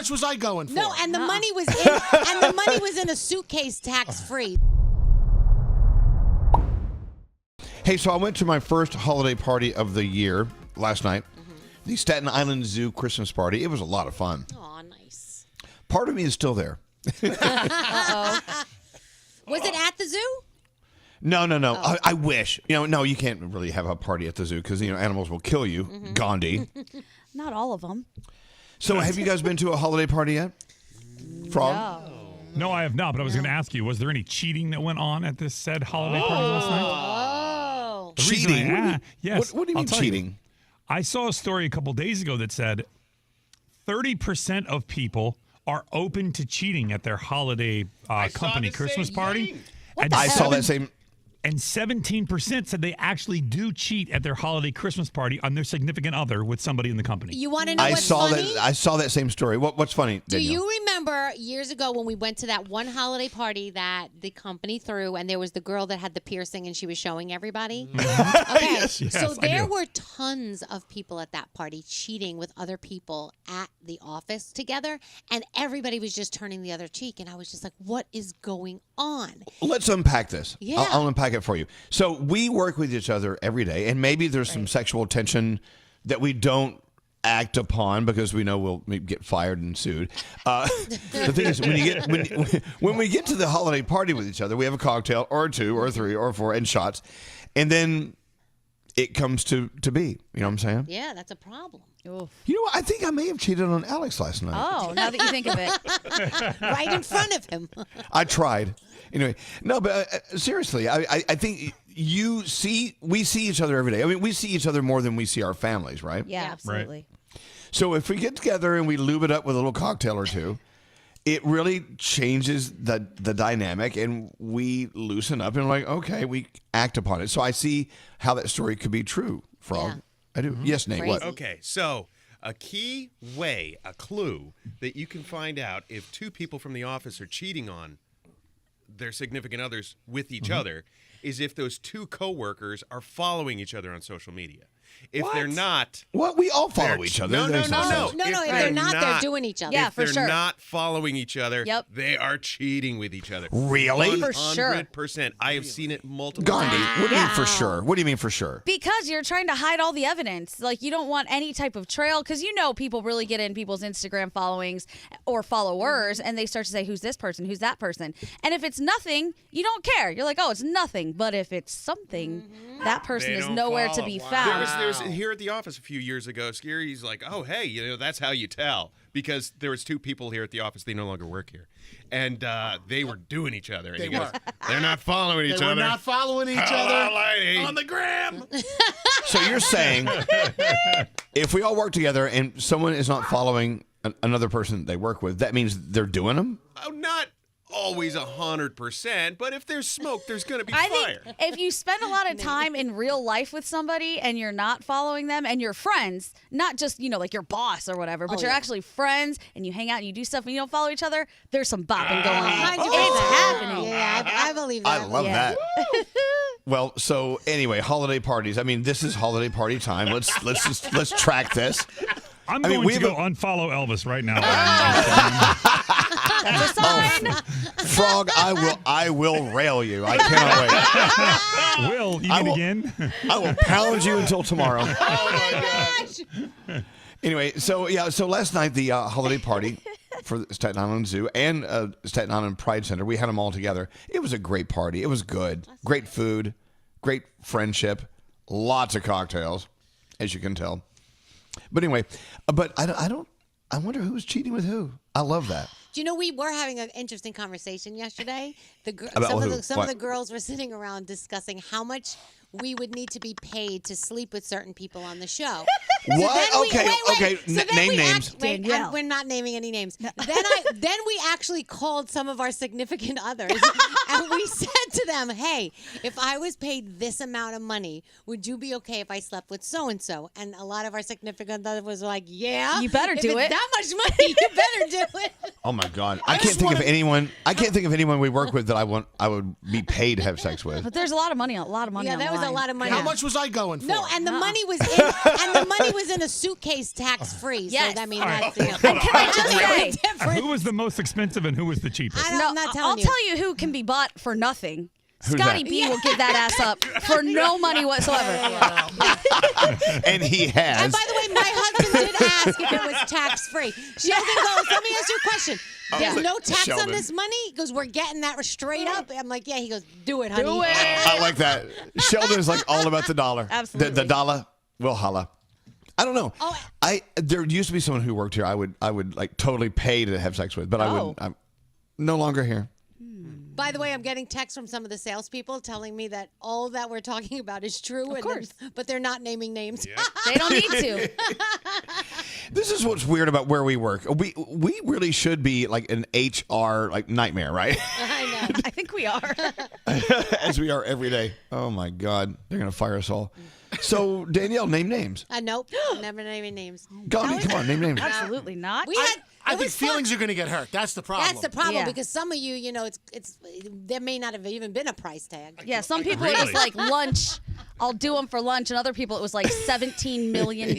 much was I going for? No, and the money was in a suitcase, tax-free. Hey, so I went to my first holiday party of the year last night, the Staten Island Zoo Christmas party. It was a lot of fun. Oh, nice. Part of me is still there. Uh-oh. Was it at the zoo? No. Oh. I wish. No, you can't really have a party at the zoo because, animals will kill you. Gandhi. Not all of them. So have you guys been to a holiday party yet? Frog? No, I have not, but I was going to ask you, was there any cheating that went on at this said holiday party last night? Oh. Cheating? Yes. What do you mean cheating? I saw a story a couple days ago that said 30% of people are open to cheating at their holiday company Christmas party. I saw that same... And 17% said they actually do cheat at their holiday Christmas party on their significant other with somebody in the company. You want to know what's funny? I saw that same story. What's funny, Danielle? Do you remember years ago when we went to that one holiday party that the company threw, and there was the girl that had the piercing and she was showing everybody? Okay, Yes, so there were tons of people at that party cheating with other people at the office together, and everybody was just turning the other cheek, and I was just like, what is going on? Let's unpack this. Yeah. I'll unpack it for you. So we work with each other every day, and maybe there's some sexual tension that we don't act upon because we know we'll get fired and sued. The thing is, when we get to the holiday party with each other, we have a cocktail or two or three or four and shots, and then it comes to be. You know what I'm saying? Yeah, that's a problem. Oof. You know what? I think I may have cheated on Alex last night. Oh, now that you think of it. Right in front of him. I tried. Anyway, no, but seriously, I think we see each other every day. I mean, we see each other more than we see our families, right? Yeah, absolutely. Right. So if we get together and we lube it up with a little cocktail or two, it really changes the dynamic, and we loosen up and we're like, okay, we act upon it. So I see how that story could be true, Frog. Yeah. I do. Yes, Nate, what? Okay, so a key way, a clue that you can find out if two people from the office are cheating on their significant others with each other is if those two coworkers are following each other on social media. If they're not... What? We all follow each other. No. If they're not, they're doing each other. Yeah, for If they're sure. not following each other, Yep. they are cheating with each other. Really? For sure. 100%. I have seen it multiple Gandhi, times. what do you mean for sure? What do you mean for sure? Because you're trying to hide all the evidence. Like, you don't want any type of trail, because people really get in people's Instagram followings or followers, and they start to say, who's this person? Who's that person? And if it's nothing, you don't care. You're like, oh, it's nothing. But if it's something, that person They is don't nowhere to follow. be There found. was here at the office a few years ago, Scary's like, oh, hey, that's how you tell. Because there was two people here at the office, they no longer work here. And they were doing each other. And he goes, they're not following each They other. were not following each Hello, other lady. on the gram. So you're saying if we all work together and someone is not following another person they work with, that means they're doing them? Oh, not always 100%, but if there's smoke, there's going to be I fire. think if you spend a lot of time in real life with somebody and you're not following them and you're friends, not just, like your boss or whatever, but you're actually friends and you hang out and you do stuff and you don't follow each other, there's some bopping going on. 100%. It's happening. Yeah, I believe that. I love Yeah. that. Well, so anyway, holiday parties. I mean, this is holiday party time. Let's track this. I'm going to go unfollow Elvis right now. That's a sign. Frog, I will rail you. I cannot wait. Will, you mean again? I will pound you until tomorrow. Oh my gosh. Anyway, so last night the holiday party for the Staten Island Zoo and Staten Island Pride Center, we had them all together. It was a great party. It was good. Great food, great friendship, lots of cocktails, as you can tell. But anyway, I wonder who was cheating with who. I love that. Do you know we were having an interesting conversation yesterday? About Some who? of the girls were sitting around discussing how much we would need to be paid to sleep with certain people on the show. What? Okay. Name names. Danielle. We're not naming any names. Then we actually called some of our significant others, and we said to them, "Hey, if I was paid this amount of money, would you be okay if I slept with so and so?" And a lot of our significant others was like, "Yeah, You better do if it. it's that much money, you better do it." Oh my God! I can't think of anyone. I can't think of anyone we work with that I would be paid to have sex with. But there's a lot of money. Yeah, on that the was a line. lot of money. How much was I going for? No, and the money was in, was in a suitcase tax-free. Yes. So, I mean, All right. that's, And can I just say, different. Who was the most expensive and who was the cheapest? I'm not telling I'll you. tell you who can be bought for nothing. Who's Scotty that? B will give that ass up for no money whatsoever. And he has. And by the way, my husband did ask if it was tax-free. Sheldon goes, let me ask you a question. There's no tax on Sheldon. this money? He goes, we're getting that straight up. I'm like, yeah. He goes, do it, honey. Do it. I like that. Sheldon is like all about the dollar. Absolutely. The dollar will holla. I don't know. Oh. There used to be someone who worked here. I would like totally pay to have sex with, but I wouldn't. I'm no longer here. By the way, I'm getting texts from some of the salespeople telling me that all that we're talking about is true. Of course. But they're not naming names. They don't need to. This is what's weird about where we work. We really should be like an HR like nightmare, right? I know. I think we are. As we are every day. Oh my God, they're gonna fire us all. So Danielle, name names. Nope. Never naming names. Gandhi, come on, name names. Absolutely not. We had. I it think was fun. feelings are going to get hurt. That's the problem. That's the problem Yeah. because some of you know, it's there may not have even been a price tag. Yeah, some people it was Really? like lunch. I'll do them for lunch, and other people it was like $17 million.